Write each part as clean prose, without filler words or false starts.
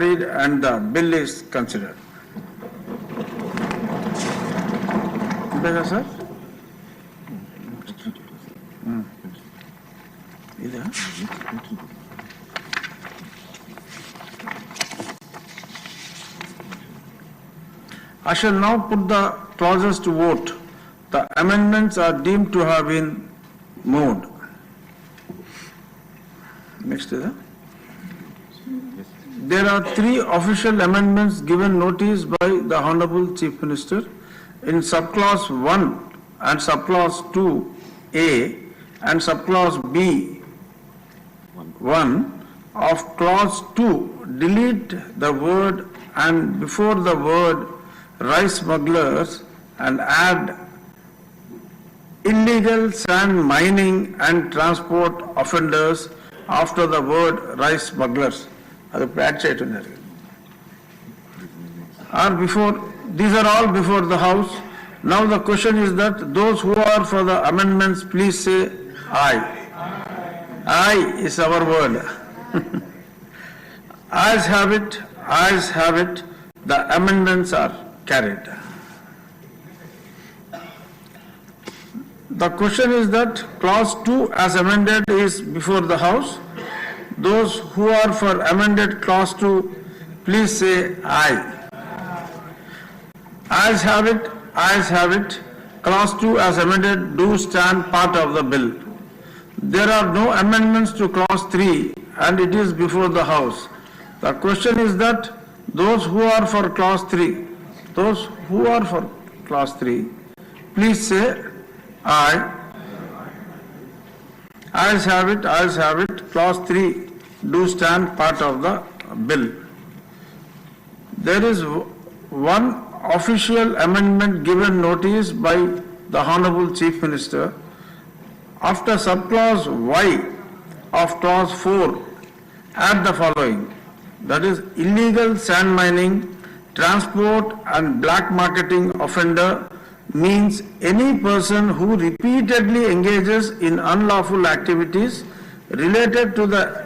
and the bill is considered. Bega sir? I shall now put the clauses to vote. The amendments are deemed to have been moved. Next is there are 3 official amendments given notice by the Honorable Chief Minister in subclause 1 and subclause 2A and subclause B1 of clause 2. Delete the word and before the word rice smugglers and add illegal sand mining and transport offenders after the word rice smugglers. Are before, these are all before the House. Now the question is that those who are for the amendments, please say aye. Aye is our word. Ayes have it, the amendments are carried. The question is that clause 2 as amended is before the House. Those who are for amended clause 2, please say aye. Ayes have it, clause 2 as amended do stand part of the bill. There are no amendments to clause 3 and it is before the House. The question is that those who are for clause 3, please say aye. Ayes have it, clause 3 do stand part of the bill. There is one official amendment given notice by the Honorable Chief Minister. After subclause Y of clause 4, add the following, that is illegal sand mining, transport and black marketing offender means any person who repeatedly engages in unlawful activities related to the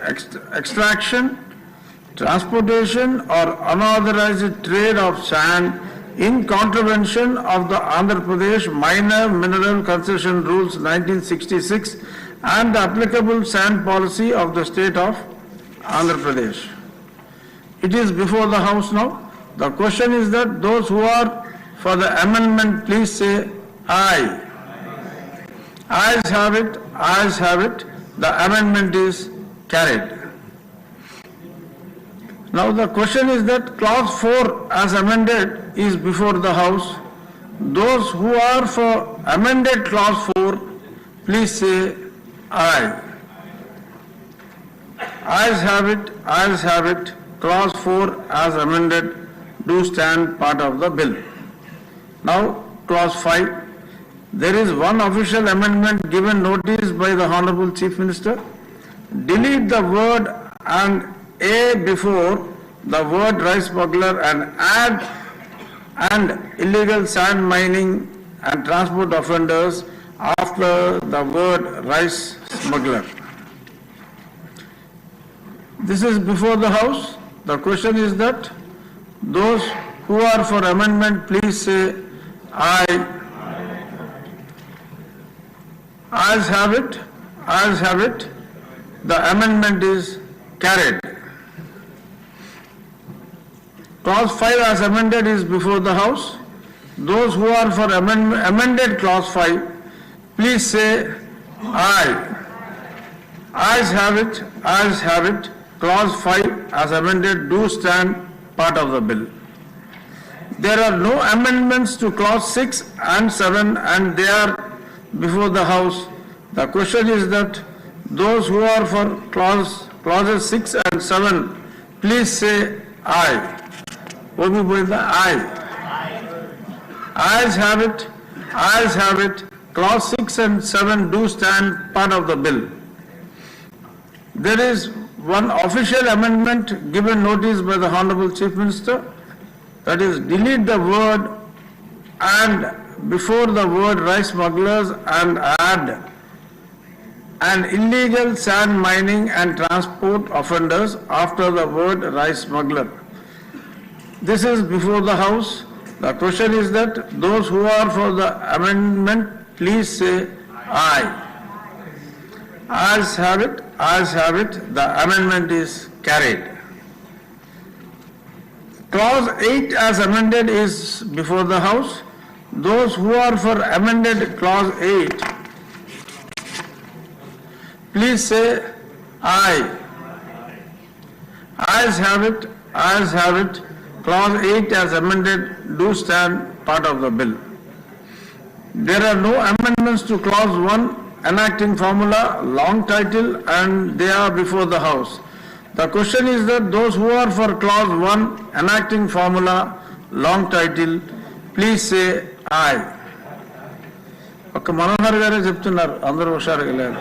extraction, transportation or unauthorized trade of sand in contravention of the Andhra Pradesh Minor Mineral Concession Rules 1966 and the applicable sand policy of the state of Andhra Pradesh. It is before the House now. The question is that those who are for the amendment, please say aye. Ayes have it, the amendment is carried. Now the question is that clause 4 as amended is before the House. Those who are for amended clause 4, please say aye. Ayes have it, clause 4 as amended do stand part of the bill. Now clause 5. There is one official amendment given notice by the Honorable Chief Minister. Delete the word and A before the word rice smuggler and add and illegal sand mining and transport offenders after the word rice smuggler. This is before the House. The question is that those who are for amendment, please say aye. Ayes have it, the amendment is carried. Clause 5 as amended is before the House. Those who are for amended clause 5, please say aye. Ayes have it, clause 5 as amended do stand part of the bill. There are no amendments to clause 6 and 7 and they are before the House. The question is that those who are for clauses 6 and 7, please say aye. What do you say? Aye. Ayes have it, clause 6 and 7 do stand part of the bill. There is one official amendment given notice by the Honorable Chief Minister, that is delete the word and before the word rice smugglers and add and illegal sand mining and transport offenders after the word rice smuggler. This is before the House. The question is that those who are for the amendment, please say aye. Ayes have it, the amendment is carried. Clause 8 as amended is before the House. Those who are for amended clause 8, please say aye. Ayes have it, clause 8 as amended do stand part of the bill. There are no amendments to clause 1 enacting formula, long title, and they are before the House. The question is that those who are for clause 1 enacting formula, long title, please say aye. ఒక్క మనోహర్ గారే చెప్తున్నారు, అందరూ హుషారుగా లేరు.